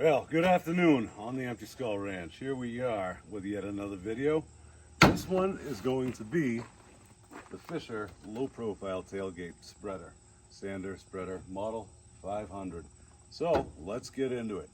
Well, good afternoon on the Empty Skull Ranch. Here we are with yet another video. This one is going to be the Fisher low profile tailgate spreader. Sander spreader model 500. So let's get into it.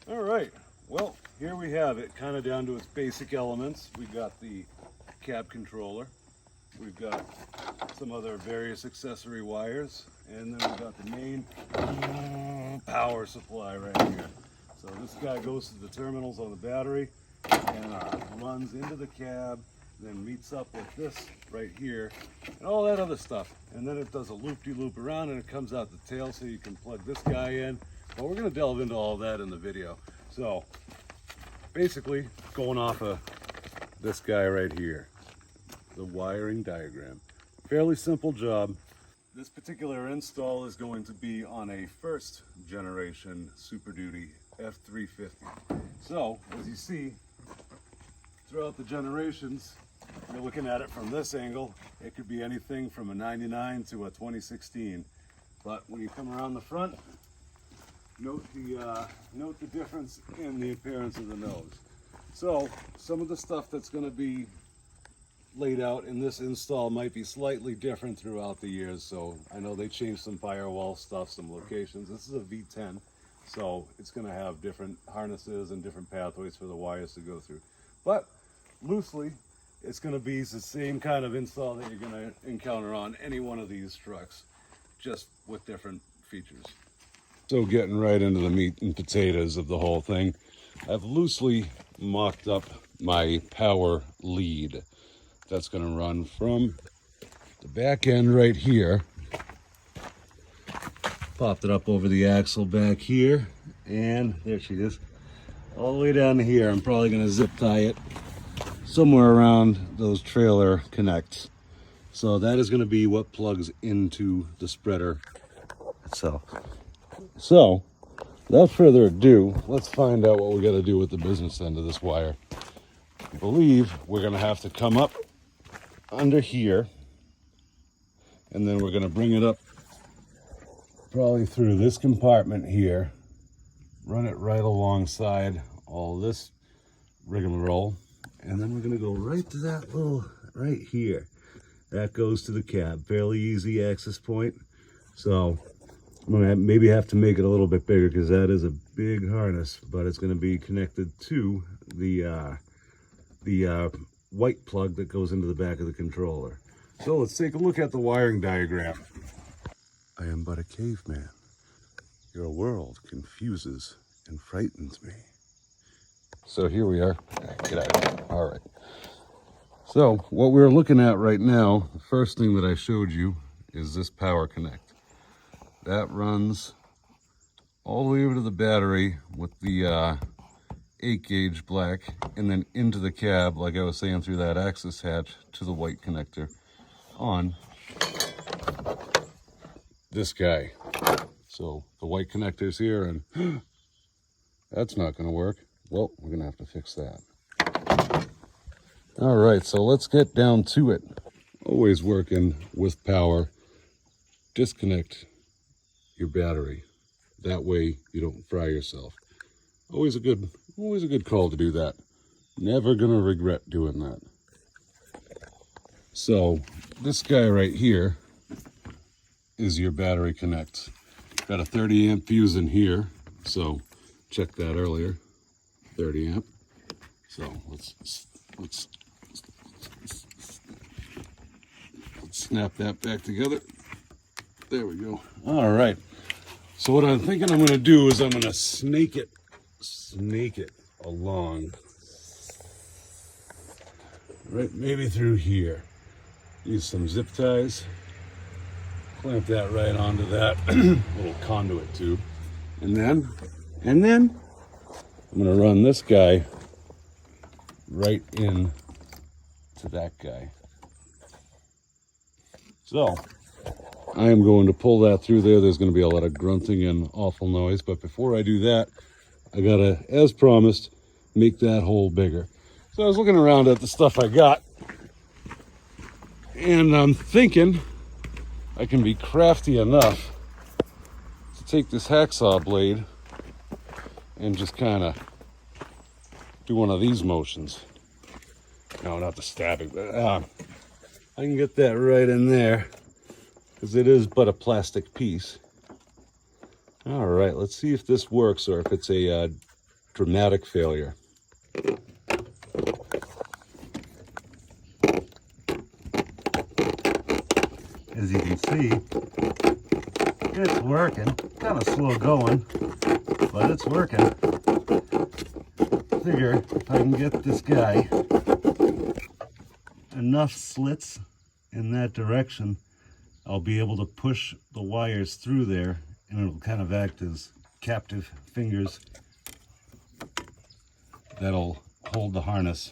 Alright, well, here we have it, kind of down to its basic elements. We've got the cab controller, we've got some other various accessory wires, and then we've got the main power supply right here. So this guy goes to the terminals on the battery and runs into the cab, then meets up with this right here and all that other stuff. And then it does a loop-de-loop around and it comes out the tail, so you can plug this guy in. But we're going to delve into all of that in the video. So basically, going off of this guy right here, the wiring diagram. Fairly simple job. This particular install is going to be on a first generation Super Duty F350. So as you see, throughout the generations, you're looking at it from this angle, it could be anything from a 99 to a 2016. But when you come around the front, note the difference in the appearance of the nose. So some of the stuff that's going to be laid out in this install might be slightly different throughout the years. So I know they changed some firewall stuff, some locations. This is a V10, so it's going to have different harnesses and different pathways for the wires to go through. But loosely, it's going to be the same kind of install that you're going to encounter on any one of these trucks, just with different features. So getting right into the meat and potatoes of the whole thing, I've loosely mocked up my power lead. That's going to run from the back end right here. Popped it up over the axle back here, and there she is. All the way down here. I'm probably going to zip tie it somewhere around those trailer connects. So that is going to be what plugs into the spreader itself. So, without further ado, let's find out what we got to do with the business end of this wire. I believe we're going to have to come up under here, and then we're going to bring it up probably through this compartment here, run it right alongside all this rigmarole, and then we're going to go right to that little right here. That goes to the cab. Fairly easy access point. So I'm going to maybe have to make it a little bit bigger because that is a big harness, but it's going to be connected to the white plug that goes into the back of the controller. So let's take a look at the wiring diagram. I am but a caveman. Your world confuses and frightens me. So here we are. Get out of here. All right. So what we're looking at right now, the first thing that I showed you is this power connect. That runs all the way over to the battery with the 8-gauge black, and then into the cab, like I was saying, through that access hatch to the white connector on this guy. So the white connector's here, and that's not going to work. Well, we're going to have to fix that. All right, so let's get down to it. Always working with power. Disconnect your battery. That way you don't fry yourself. Always a good call to do that. Never gonna regret doing that. So this guy right here is your battery connect. Got a 30 amp fuse in here, so check that earlier. 30 amp. So let's Let's snap that back together. There we go. All right. So what I'm thinking I'm going to do is I'm going to snake it along. Right, maybe through here. Use some zip ties. Clamp that right onto that little conduit tube. And then I'm going to run this guy right in to that guy. So I am going to pull that through there. There's going to be a lot of grunting and awful noise, but before I do that, I gotta, as promised, make that hole bigger. So I was looking around at the stuff I got, and I'm thinking I can be crafty enough to take this hacksaw blade and just kind of do one of these motions. No, not the stabbing, but I can get that right in there, because it is but a plastic piece. All right, let's see if this works or if it's a dramatic failure. As you can see, it's working. Kind of slow going, but it's working. Figure if I can get this guy enough slits in that direction, I'll be able to push the wires through there, and it'll kind of act as captive fingers that'll hold the harness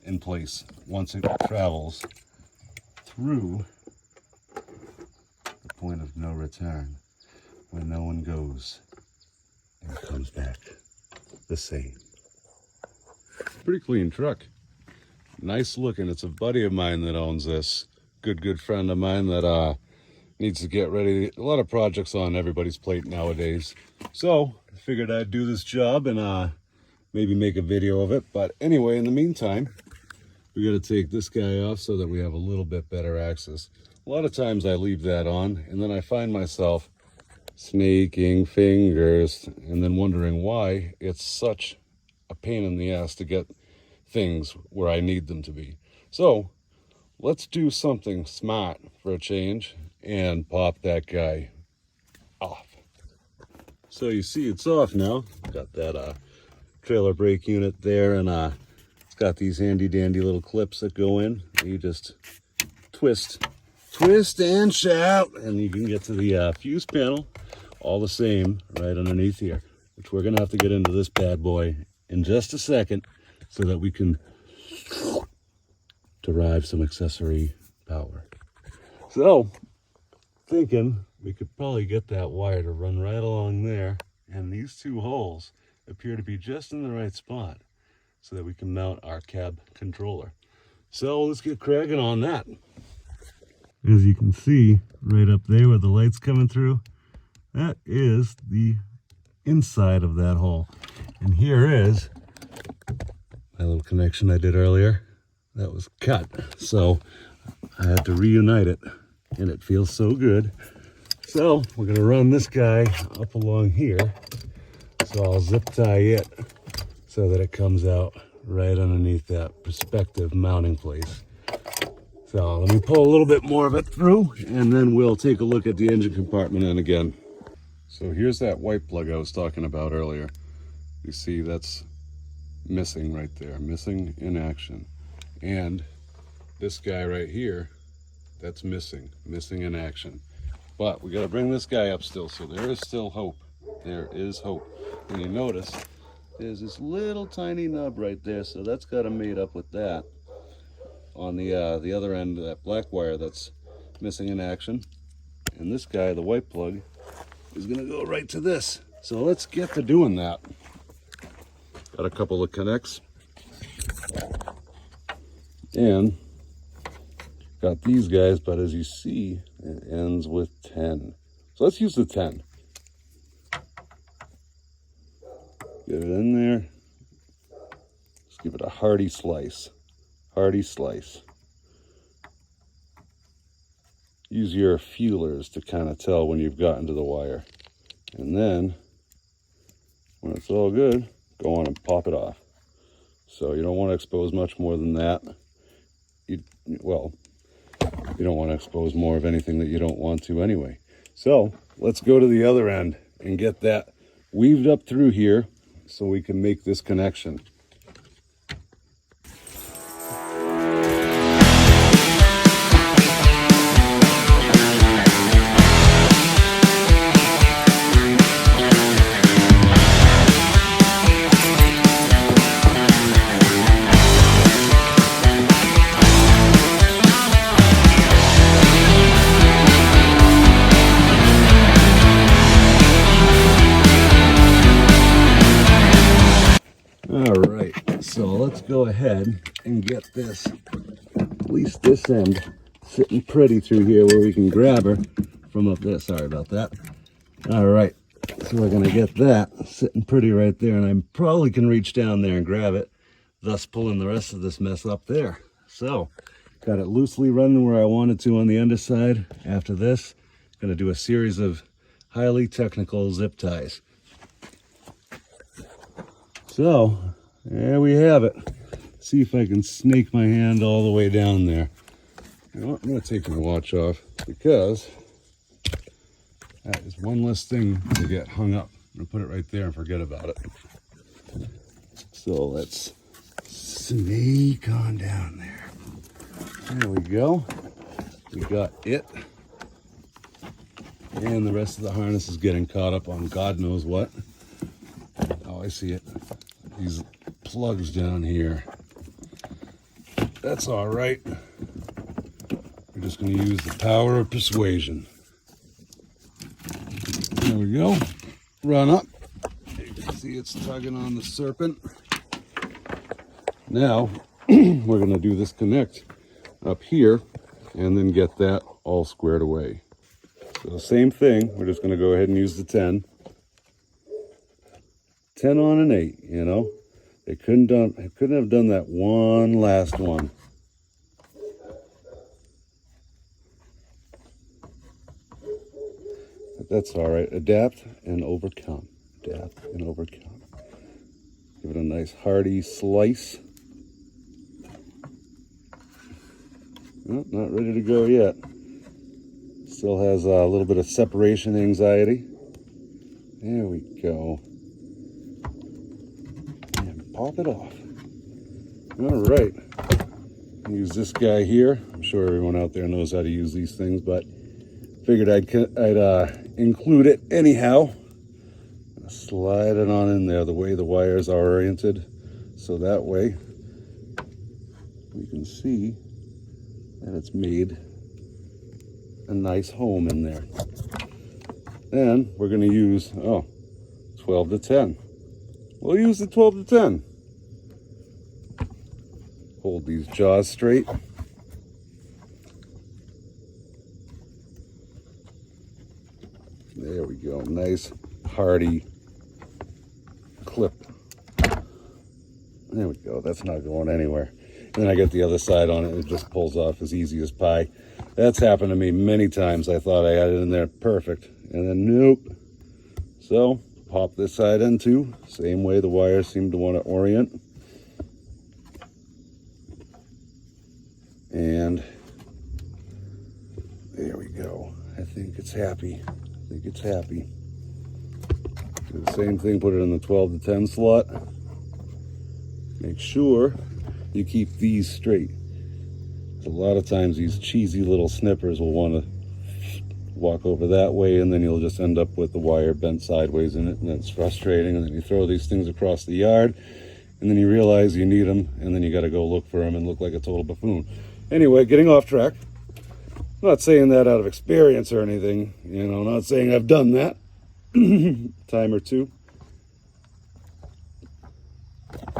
in place once it travels through the point of no return, where no one goes and comes back the same. Pretty clean truck. Nice looking. It's a buddy of mine that owns this. Good friend of mine that needs to get ready. A lot of projects on everybody's plate nowadays. So I figured I'd do this job and maybe make a video of it. But anyway, in the meantime, we got to take this guy off so that we have a little bit better access. A lot of times I leave that on and then I find myself snaking fingers and then wondering why it's such a pain in the ass to get things where I need them to be. So let's do something smart for a change and pop that guy off. So you see it's off now. Got that trailer brake unit there, and it's got these handy dandy little clips that go in. You just twist and shout, and you can get to the fuse panel all the same right underneath here, which we're gonna have to get into this bad boy in just a second so that we can derive some accessory power. So, thinking we could probably get that wire to run right along there, and these two holes appear to be just in the right spot so that we can mount our cab controller. So let's get cracking on that. As you can see right up there where the light's coming through, that is the inside of that hole. And here is my little connection I did earlier. That was cut, so I had to reunite it, and it feels so good. So we're gonna run this guy up along here. So I'll zip tie it so that it comes out right underneath that perspective mounting place. So let me pull a little bit more of it through, and then we'll take a look at the engine compartment in again. So here's that white plug I was talking about earlier. You see that's missing right there, missing in action. And this guy right here, that's missing in action. But we got to bring this guy up still, so there is still hope. There is hope. And you notice there's this little tiny nub right there, so that's got to mate up with that. On the other end of that black wire that's missing in action. And this guy, the white plug, is going to go right to this. So let's get to doing that. Got a couple of connects. And got these guys, but as you see, it ends with 10. So let's use the 10. Get it in there. Let's give it a hearty slice. Hearty slice. Use your feelers to kind of tell when you've gotten to the wire. And then, when it's all good, go on and pop it off. So you don't want to expose much more than that. Well, if You don't want to expose more of anything that you don't want to anyway. So let's go to the other end and get that weaved up through here so we can make this connection. All right, so let's go ahead and get this, at least this end, sitting pretty through here where we can grab her from up there. Sorry about that. All right, so we're gonna get that sitting pretty right there, and I probably can reach down there and grab it, thus pulling the rest of this mess up there. So, got it loosely running where I wanted to on the underside. After this, gonna do a series of highly technical zip ties. So, there we have it. See if I can snake my hand all the way down there. You know what? I'm going to take my watch off because that is one less thing to get hung up. I'm going to put it right there and forget about it. So let's snake on down there. There we go. We got it. And the rest of the harness is getting caught up on God knows what. Oh, I see it. These plugs down here. That's all right. We're just going to use the power of persuasion. There we go. Run up. You can see it's tugging on the serpent. Now, we're going to do this connect up here and then get that all squared away. So same thing. We're just going to go ahead and use the 10. 10 on an 8, you know. They couldn't have done that one last one. But that's all right. Adapt and overcome. Adapt and overcome. Give it a nice hearty slice. Oh, not ready to go yet. Still has a little bit of separation anxiety. There we go. Pop it off. All right. Use this guy here. I'm sure everyone out there knows how to use these things, but figured I'd include it anyhow. Slide it on in there the way the wires are oriented, so that way we can see that it's made a nice home in there. Then we're going to use 12 to 10. We'll use the 12 to 10. Hold these jaws straight. There we go. Nice, hearty clip. There we go. That's not going anywhere. And then I get the other side on it. It just pulls off as easy as pie. That's happened to me many times. I thought I had it in there perfect. And then nope. So pop this side in too. Same way the wires seem to want to orient. And there we go. I think it's happy. Do the same thing, put it in the 12 to 10 slot. Make sure you keep these straight. A lot of times these cheesy little snippers will want to walk over that way, and then you'll just end up with the wire bent sideways in it, and it's frustrating. And then you throw these things across the yard, and then you realize you need them, and then you got to go look for them and look like a total buffoon. Anyway, getting off track. I'm not saying that out of experience or anything, you know, not saying I've done that time or two,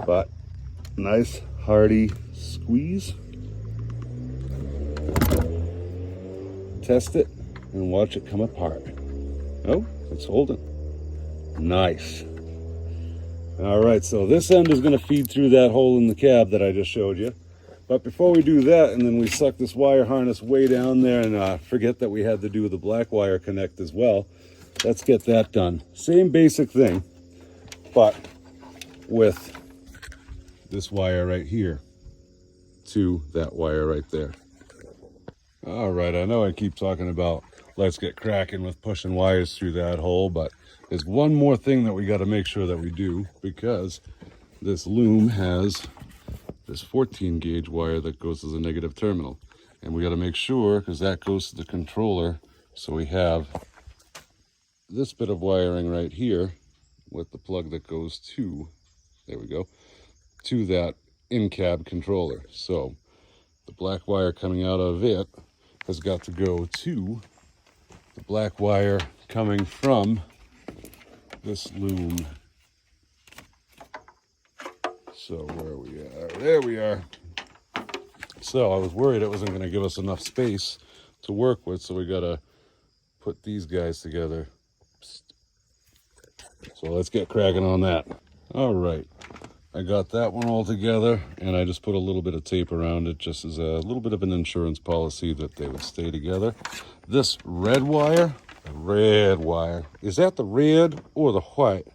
but nice hearty squeeze. Test it and watch it come apart. Oh, it's holding. Nice. All right, so this end is going to feed through that hole in the cab that I just showed you. But before we do that, and then we suck this wire harness way down there and forget that we had to do the black wire connect as well, let's get that done. Same basic thing, but with this wire right here to that wire right there. All right, I know I keep talking about let's get cracking with pushing wires through that hole, but there's one more thing that we got to make sure that we do, because this loom has this 14 gauge wire that goes to the negative terminal. And we got to make sure, because that goes to the controller, so we have this bit of wiring right here with the plug that goes to, there we go, to that in-cab controller. So the black wire coming out of it has got to go to the black wire coming from this loom. So where we are, there we are. So I was worried it wasn't going to give us enough space to work with, so we got to put these guys together. So let's get cracking on that. All right, I got that one all together, and I just put a little bit of tape around it just as a little bit of an insurance policy that they would stay together. This red wire, is that the red or the white?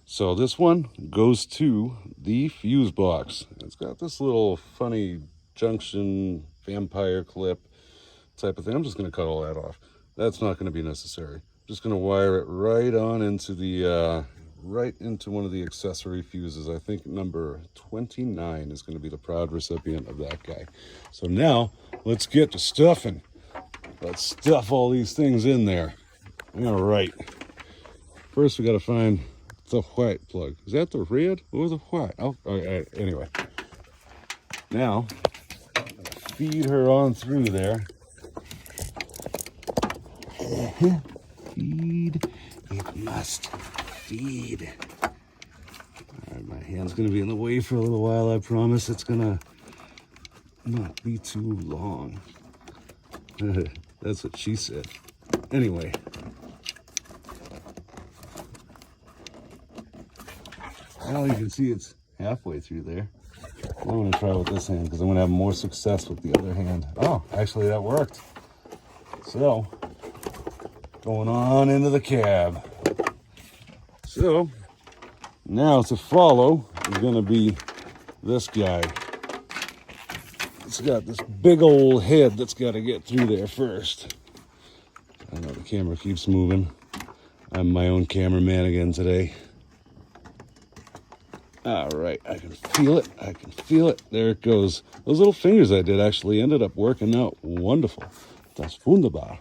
So this one goes to the fuse box. It's got this little funny junction vampire clip type of thing. I'm just going to cut all that off. That's not going to be necessary. I'm just going to wire it right on into the right into one of the accessory fuses. I think number 29 is going to be the proud recipient of that guy. So now let's get to stuffing. Let's stuff all these things in there. All right. First we got to find the white plug. Is that the red or the white? Oh, anyway. Now, feed her on through there. Feed. It must feed. All right, my hand's going to be in the way for a little while. I promise it's going to not be too long. That's what she said. Anyway. Well, you can see it's halfway through there. I'm going to try with this hand because I'm going to have more success with the other hand. Oh, actually that worked. So, going on into the cab. So, now to follow is going to be this guy. It's got this big old head that's got to get through there first. I know the camera keeps moving. I'm my own cameraman again today. All right, I can feel it. I can feel it. There it goes. Those little fingers I did actually ended up working out wonderful. Das wunderbar.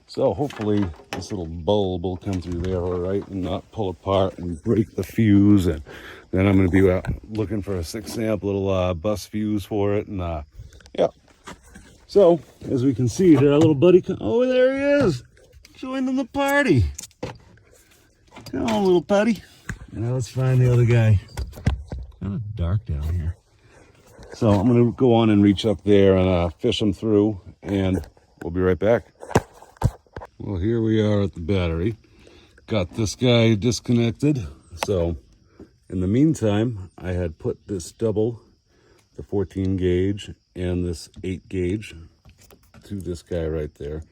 So hopefully this little bulb will come through there all right and not pull apart and break the fuse. And then I'm going to be out looking for a 6-amp little bus fuse for it. And yeah. So as we can see, our little buddy, oh, there he is, joining the party. Come on, little putty. Now let's find the other guy. Kind of dark down here. So I'm going to go on and reach up there and fish them through, and we'll be right back. Well, here we are at the battery. Got this guy disconnected. So in the meantime, I had put this double, the 14 gauge, and this 8 gauge to this guy right there.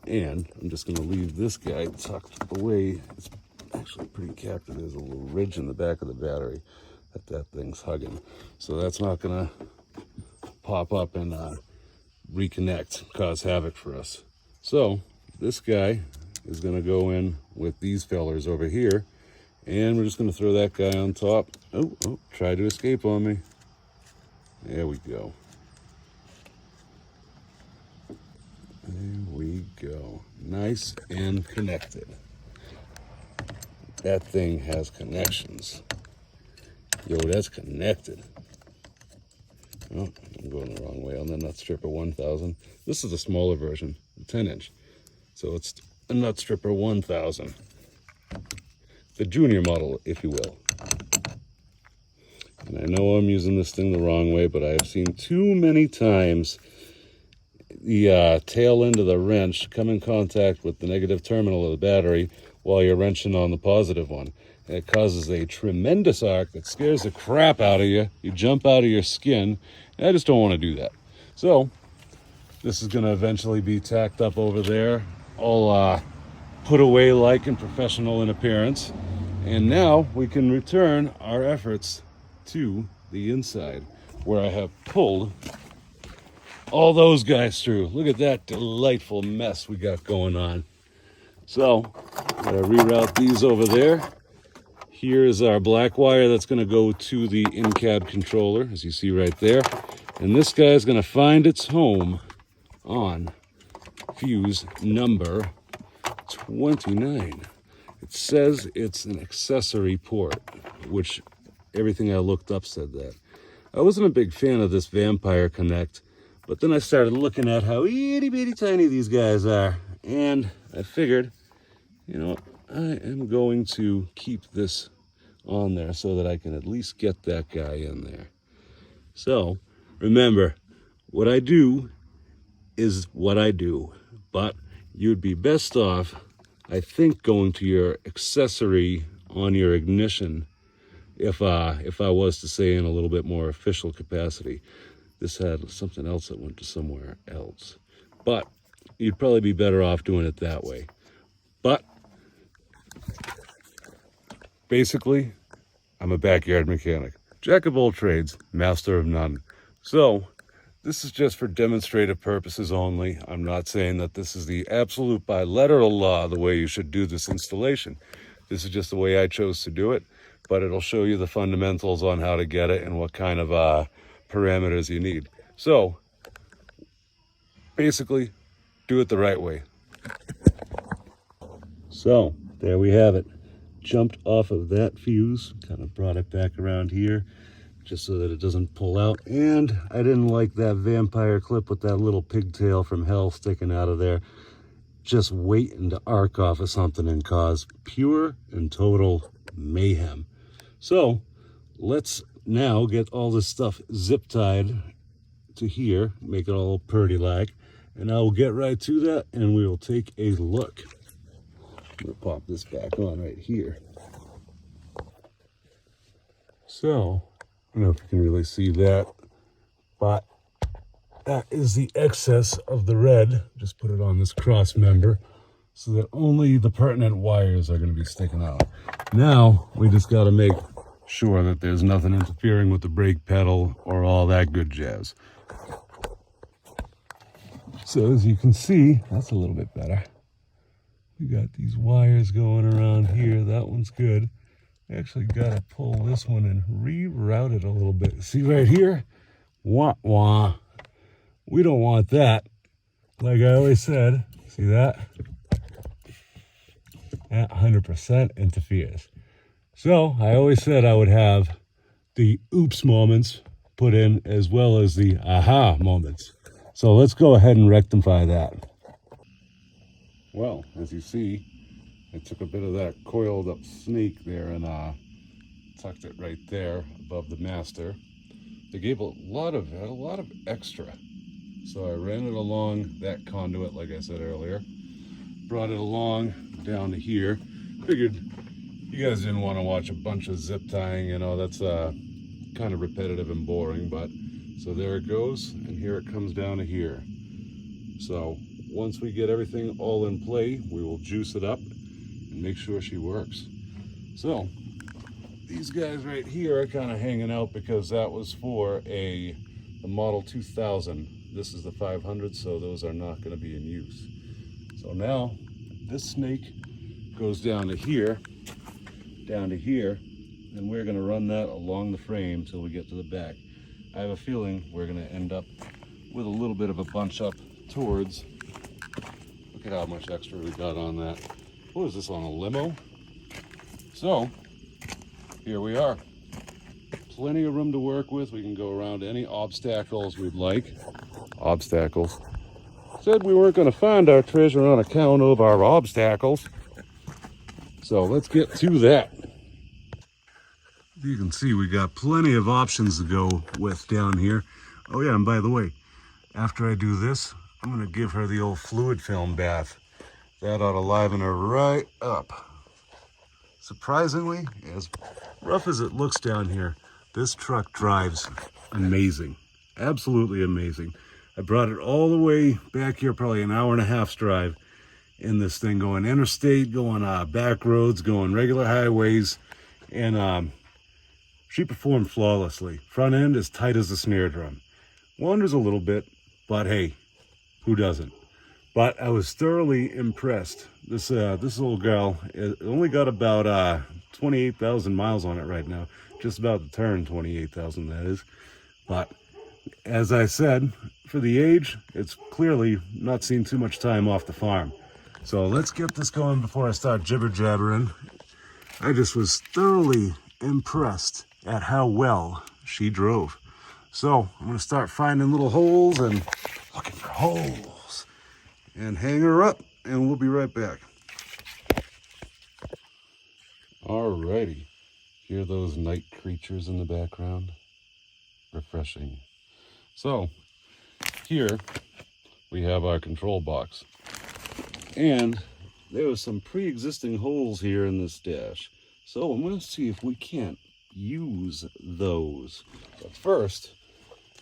And I'm just going to leave this guy tucked away. It's actually pretty capped. There's a little ridge in the back of the battery that thing's hugging. So that's not going to pop up and reconnect, cause havoc for us. So this guy is going to go in with these fellers over here, and we're just going to throw that guy on top. Oh, try to escape on me. There we go. There we go. Nice and connected. That thing has connections. Yo, that's connected. Oh, I'm going the wrong way on the nut stripper 1000. This is a smaller version, 10-inch. So it's a nut stripper 1000. The junior model, if you will. And I know I'm using this thing the wrong way, but I have seen too many times the tail end of the wrench come in contact with the negative terminal of the battery while you're wrenching on the positive one. And it causes a tremendous arc that scares the crap out of you. You jump out of your skin. And I just don't want to do that. So this is going to eventually be tacked up over there, all put away like and professional in appearance. And now we can return our efforts to the inside, where I have pulled all those guys through. Look at that delightful mess we got going on. So, gotta reroute these over there. Here's our black wire that's gonna go to the in-cab controller, as you see right there. And this guy is gonna find its home on fuse number 29. It says it's an accessory port, which everything I looked up said that. I wasn't a big fan of this Vampire Connect, but then I started looking at how itty bitty tiny these guys are, and I figured, you know, I am going to keep this on there so that I can at least get that guy in there. So remember, what I do is what I do, but you'd be best off, I think, going to your accessory on your ignition if I was to say in a little bit more official capacity. This had something else that went to somewhere else, but you'd probably be better off doing it that way. But basically, I'm a backyard mechanic, jack of all trades, master of none. So this is just for demonstrative purposes only. I'm not saying that this is the absolute bilateral law, the way you should do this installation. This is just the way I chose to do it, but it'll show you the fundamentals on how to get it and what kind of parameters you need. So basically, do it the right way. So there we have it. Jumped off of that fuse, kind of brought it back around here just so that it doesn't pull out. And I didn't like that vampire clip with that little pigtail from hell sticking out of there, just waiting to arc off of something and cause pure and total mayhem. So let's now get all this stuff zip tied to here, make it all pretty like, and I will get right to that and we will take a look. I'm gonna pop this back on right here. So I don't know if you can really see that, but that is the excess of the red. Just put it on this cross member so that only the pertinent wires are going to be sticking out. Now we just got to make sure that there's nothing interfering with the brake pedal or all that good jazz. So as you can see, that's a little bit better. We got these wires going around here. That one's good. I actually got to pull this one and reroute it a little bit. See right here? Wah, wah. We don't want that. Like I always said, see that? That 100% interferes. So I always said I would have the oops moments put in as well as the aha moments. So let's go ahead and rectify that. Well, as you see, I took a bit of that coiled up snake there and tucked it right there above the master. They gave a lot of extra. So I ran it along that conduit, like I said earlier, brought it along down to here. Figured you guys didn't want to watch a bunch of zip tying, you know, that's kind of repetitive and boring, but so there it goes, and here it comes down to here. So once we get everything all in play, we will juice it up and make sure she works. So these guys right here are kind of hanging out because that was for the Model 2000. This is the 500, so those are not going to be in use. So now this snake goes down to here, and we're going to run that along the frame till we get to the back. I have a feeling we're going to end up with a little bit of a bunch up towards. Look at how much extra we got on that. What is this, on a limo? So here we are. Plenty of room to work with. We can go around any obstacles we'd like. Obstacles. Said we weren't going to find our treasure on account of our obstacles. So let's get to that. You can see we got plenty of options to go with down here. Oh yeah, and by the way, after I do this, I'm going to give her the old fluid film bath. That ought to liven her right up. Surprisingly, as rough as it looks down here, this truck drives amazing. Absolutely amazing. I brought it all the way back here, probably an hour and a half's drive in this thing, going interstate, going back roads, going regular highways, and she performed flawlessly. Front end as tight as a snare drum. Wanders a little bit, but hey, who doesn't? But I was thoroughly impressed. This little girl, it only got about 28,000 miles on it right now. Just about to turn 28,000, that is. But as I said, for the age, it's clearly not seen too much time off the farm. So let's get this going before I start jibber-jabbering. I just was thoroughly impressed at how well she drove. So I'm going to start finding little holes and looking for holes and hang her up, and we'll be right back. Alrighty, hear those night creatures in the background? Refreshing. So here we have our control box, and there are some pre-existing holes here in this dash. So I'm going to see if we can't use those. But first,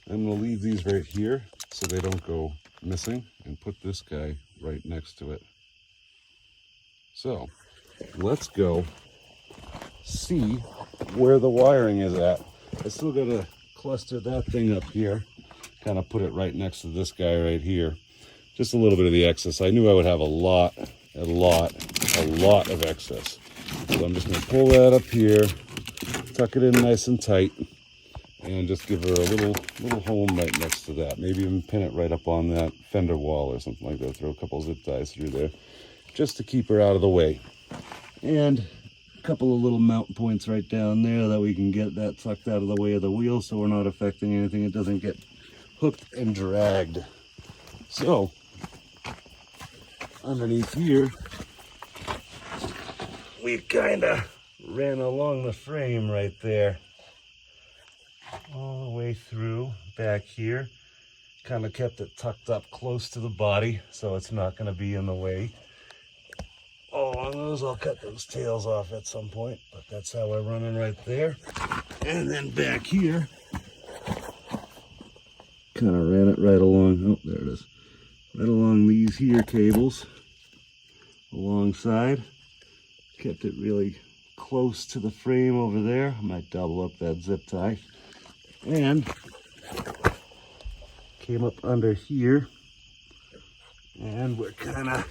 I'm going to leave these right here so they don't go missing, and put this guy right next to it. So let's go see where the wiring is at. I still got to cluster that thing up here, kind of put it right next to this guy right here. Just a little bit of the excess. I knew I would have a lot of excess. So I'm just going to pull that up here, tuck it in nice and tight, and just give her a little home right next to that. Maybe even pin it right up on that fender wall or something like that. Throw a couple zip ties through there just to keep her out of the way. And a couple of little mount points right down there that we can get that tucked out of the way of the wheel so we're not affecting anything. It doesn't get hooked and dragged. So underneath here, we kind of ran along the frame right there, all the way through back here. Kind of kept it tucked up close to the body so it's not going to be in the way. All along those, I'll cut those tails off at some point, but that's how we're running right there. And then back here, kind of ran it right along, oh, there it is, right along these here cables, alongside. Kept it really close to the frame over there. I might double up that zip tie. And came up under here, and we're kind of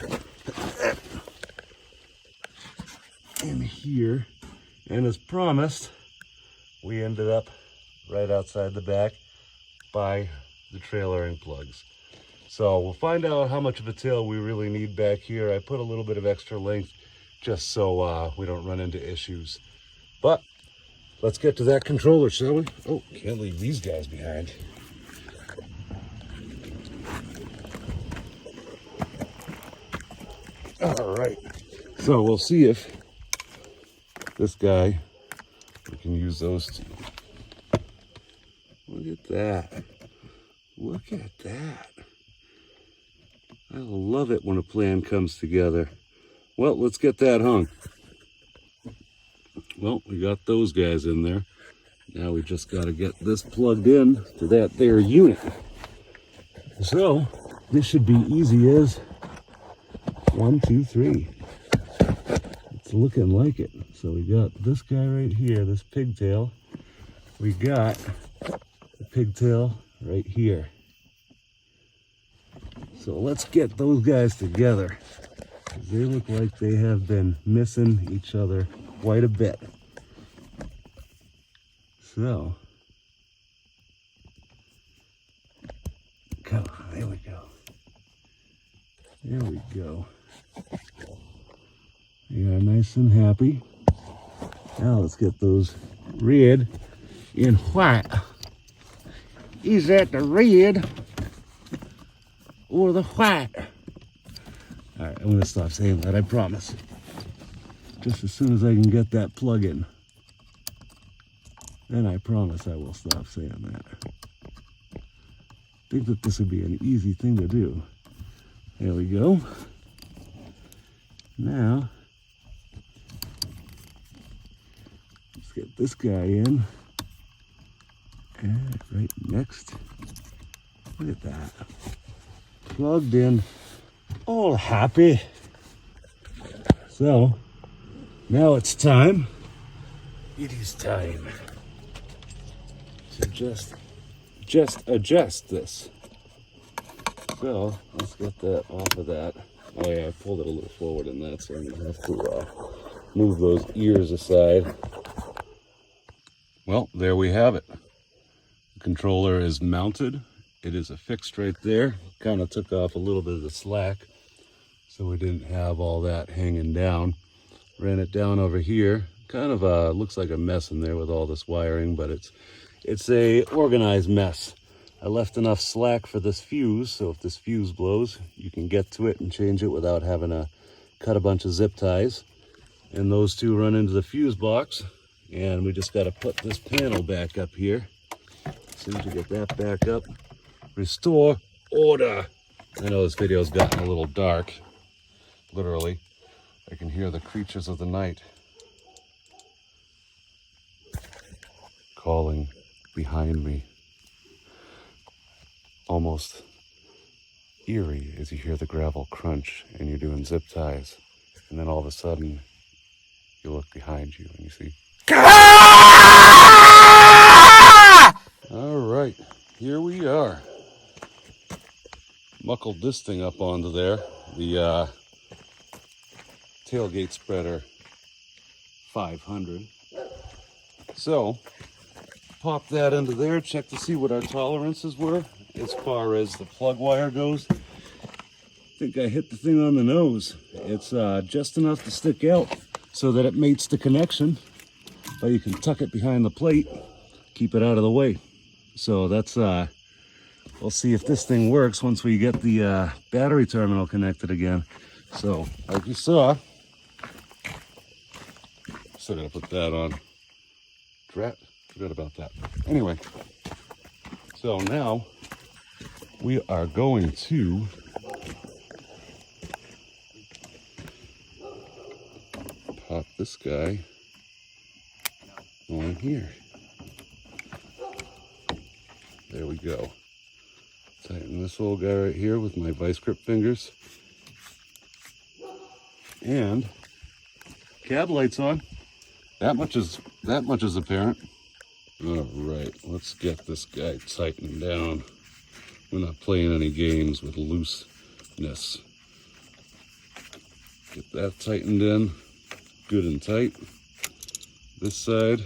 in here. And as promised, we ended up right outside the back by the trailering plugs. So we'll find out how much of a tail we really need back here. I put a little bit of extra length just so we don't run into issues. But let's get to that controller, shall we? Oh, can't leave these guys behind. All right, so we'll see if this guy, we can use those two. Look at that. Look at that. I love it when a plan comes together. Well, let's get that hung. Well, we got those guys in there. Now we just got to get this plugged in to that there unit. So this should be easy as 1, 2, 3. It's looking like it. So we got this guy right here, this pigtail. We got the pigtail right here. So let's get those guys together. They look like they have been missing each other quite a bit. So, come on, there we go. There we go. They are nice and happy. Now let's get those red and white. Is that the red or the white? All right, I'm going to stop saying that, I promise. Just as soon as I can get that plug in, then I promise I will stop saying that. I think that this would be an easy thing to do. There we go. Now, let's get this guy in. And right next. Look at that. Plugged in. All happy. So, now it's time. It is time to just adjust this. So let's get that off of that. Oh yeah, I pulled it a little forward in that, so I'm gonna have to move those ears aside. Well, there we have it. The controller is mounted. It is affixed right there. Kind of took off a little bit of the slack, so we didn't have all that hanging down. Ran it down over here. Kind of looks like a mess in there with all this wiring, but it's a organized mess. I left enough slack for this fuse, so if this fuse blows, you can get to it and change it without having to cut a bunch of zip ties. And those two run into the fuse box, and we just got to put this panel back up here. As soon as we get that back up, restore order. I know this video's gotten a little dark, literally. I can hear the creatures of the night calling behind me. Almost eerie as you hear the gravel crunch and you're doing zip ties. And then all of a sudden, you look behind you and you see... All right, here we are. Muckled this thing up onto there. The tailgate spreader 500. So, pop that into there, check to see what our tolerances were as far as the plug wire goes. I think I hit the thing on the nose. It's just enough to stick out so that it mates the connection, but you can tuck it behind the plate, keep it out of the way. So that's, we'll see if this thing works once we get the battery terminal connected again. So, like you saw, still gotta put that on. Drat, forgot about that. Anyway, so now we are going to pop this guy on here. There we go. Tighten this little guy right here with my vice grip fingers. And cab lights on. That much is apparent. All right, let's get this guy tightened down. We're not playing any games with looseness. Get that tightened in, good and tight. This side,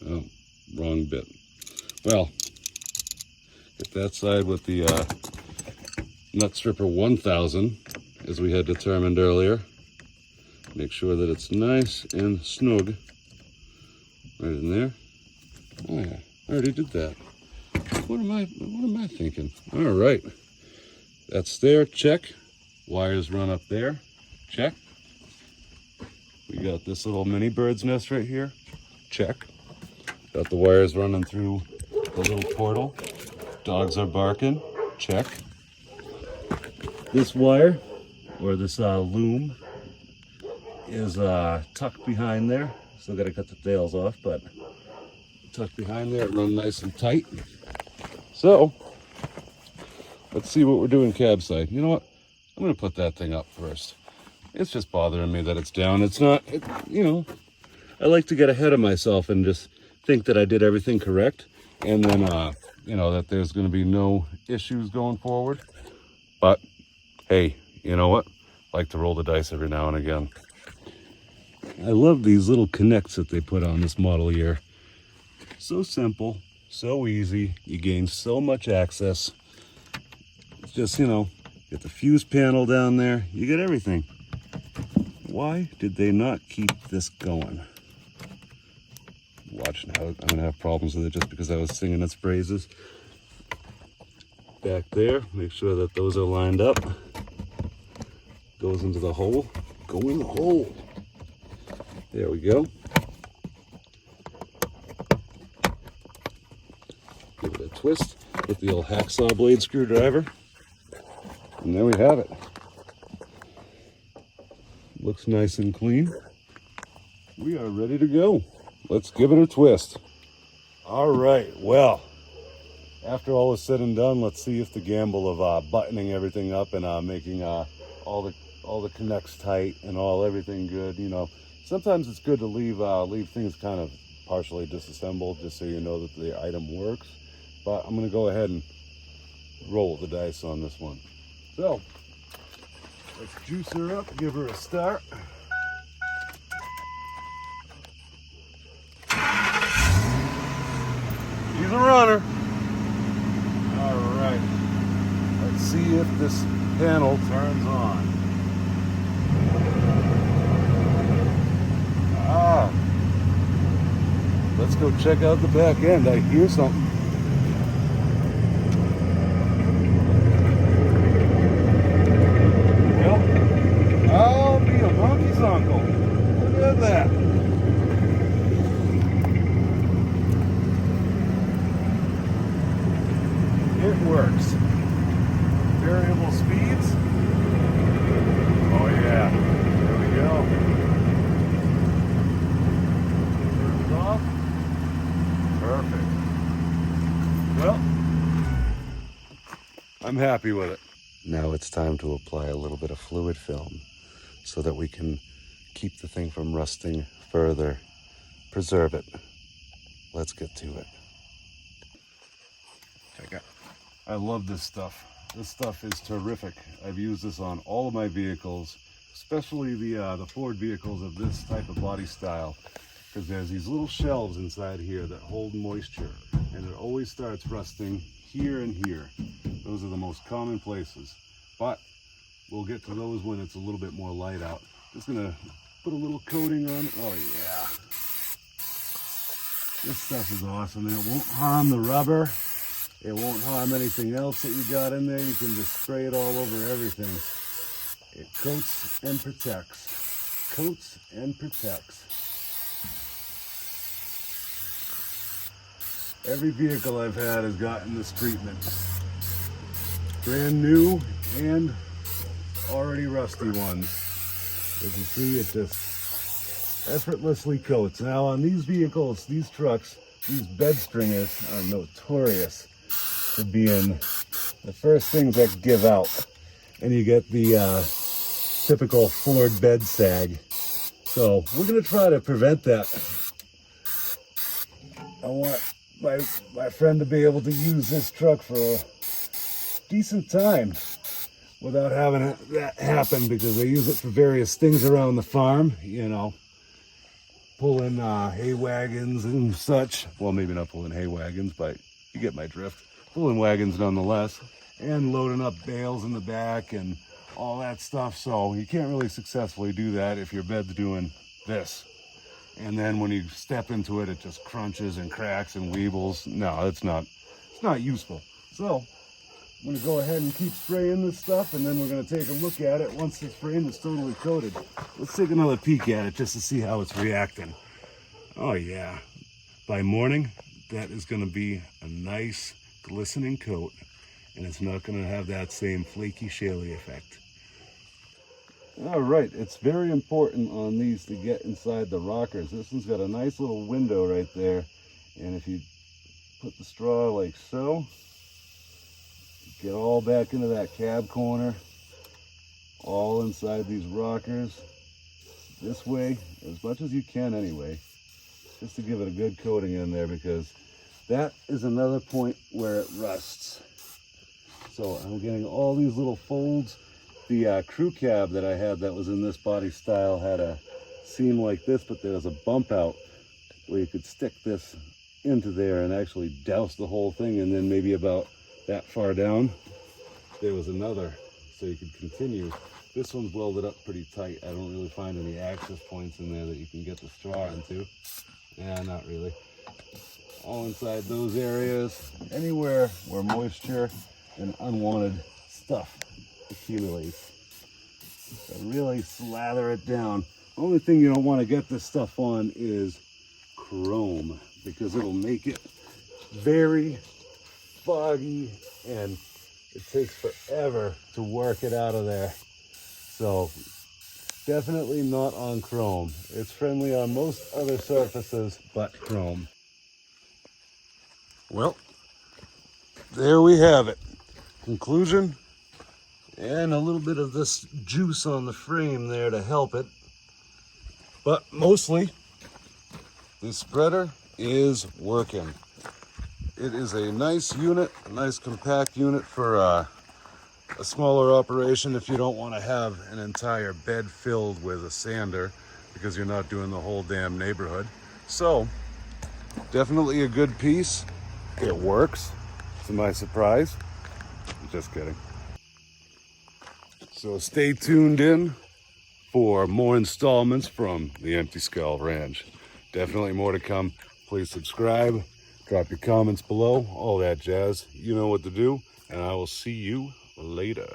oh, wrong bit. Well, get that side with the nut stripper 1000, as we had determined earlier. Make sure that it's nice and snug right in there. Oh yeah, I already did that. What am I thinking? All right, that's there, check. Wires run up there, check. We got this little mini bird's nest right here, check. Got the wires running through the little portal. Dogs are barking, check. This wire, or this loom, is tucked behind there. Still got to cut the tails off, but tucked behind there, run nice and tight. So, let's see what we're doing cab side. You know what? I'm going to put that thing up first. It's just bothering me that it's down. It's not, you know, I like to get ahead of myself and just think that I did everything correct. And then, you know, that there's going to be no issues going forward. But, hey, you know what? I like to roll the dice every now and again. I love these little connects that they put on this model year. So simple, so easy. You gain so much access. It's just, you know, get the fuse panel down there. You get everything. Why did they not keep this going? Watch now. I'm going to have problems with it just because I was singing its praises. Back there, make sure that those are lined up. Goes into the hole. Go in the hole. There we go. Give it a twist with the old hacksaw blade screwdriver. And there we have it. Looks nice and clean. We are ready to go. Let's give it a twist. All right, well, after all is said and done, let's see if the gamble of buttoning everything up and making all the connects tight and everything good, you know. Sometimes it's good to leave things kind of partially disassembled just so you know that the item works. But I'm going to go ahead and roll the dice on this one. So let's juice her up, give her a start. She's a runner. All right. Let's see if this panel turns on. Ah. Let's go check out the back end. I hear something. Well, I'll be a monkey's uncle. Look at that. It works. Variable speeds. Oh yeah. There we go. Turns off. Perfect. Well, I'm happy with it. Now it's time to apply a little bit of fluid film so that we can keep the thing from rusting further, preserve it. Let's get to it. Check out. I love this stuff. This stuff is terrific. I've used this on all of my vehicles, especially the Ford vehicles of this type of body style, because there's these little shelves inside here that hold moisture, and it always starts rusting here and here. Those are the most common places, but we'll get to those when it's a little bit more light out. Just gonna put a little coating on. Oh yeah. This stuff is awesome, and it won't harm the rubber. It won't harm anything else that you got in there. You can just spray it all over everything. It coats and protects. Coats and protects. Every vehicle I've had has gotten this treatment. Brand new and already rusty ones. As you see, it just effortlessly coats. Now on these vehicles, these trucks, these bed stringers are notorious for being the first things that give out, and you get the typical Ford bed sag. So we're going to try to prevent that. I want my friend to be able to use this truck for a decent time without having that happen, because I use it for various things around the farm, you know, pulling hay wagons and such. Well, maybe not pulling hay wagons, but you get my drift. Pulling wagons nonetheless, and loading up bales in the back and all that stuff. So you can't really successfully do that if your bed's doing this. And then when you step into it, it just crunches and cracks and weebles. No, it's not useful. So I'm gonna go ahead and keep spraying this stuff, and then we're gonna take a look at it once this frame is totally coated. Let's take another peek at it just to see how it's reacting. Oh yeah, by morning, that is gonna be a nice glistening coat, and it's not going to have that same flaky shaly effect. All right, it's very important on these to get inside the rockers. This one's got a nice little window right there, and if you put the straw like so, get all back into that cab corner, all inside these rockers this way, as much as you can anyway, just to give it a good coating in there, because that is another point where it rusts. So I'm getting all these little folds. The crew cab that I had that was in this body style had a seam like this, but there was a bump out where you could stick this into there and actually douse the whole thing, and then maybe about that far down there was another, so you could continue. This one's welded up pretty tight. I don't really find any access points in there that you can get the straw into. Yeah, not really. All inside those areas, anywhere where moisture and unwanted stuff accumulates. So really slather it down. Only thing you don't want to get this stuff on is chrome, because it'll make it very foggy and it takes forever to work it out of there. So definitely not on chrome. It's friendly on most other surfaces but chrome. Well, there we have it. Conclusion, and a little bit of this juice on the frame there to help it. But mostly, this spreader is working. It is a nice unit, a nice compact unit for a smaller operation if you don't want to have an entire bed filled with a sander because you're not doing the whole damn neighborhood. So definitely a good piece. It works, to my surprise. Just kidding. So stay tuned in for more installments from the Empty Skull Ranch. Definitely more to come. Please subscribe, drop your comments below, all that jazz. You know what to do, and I will see you later.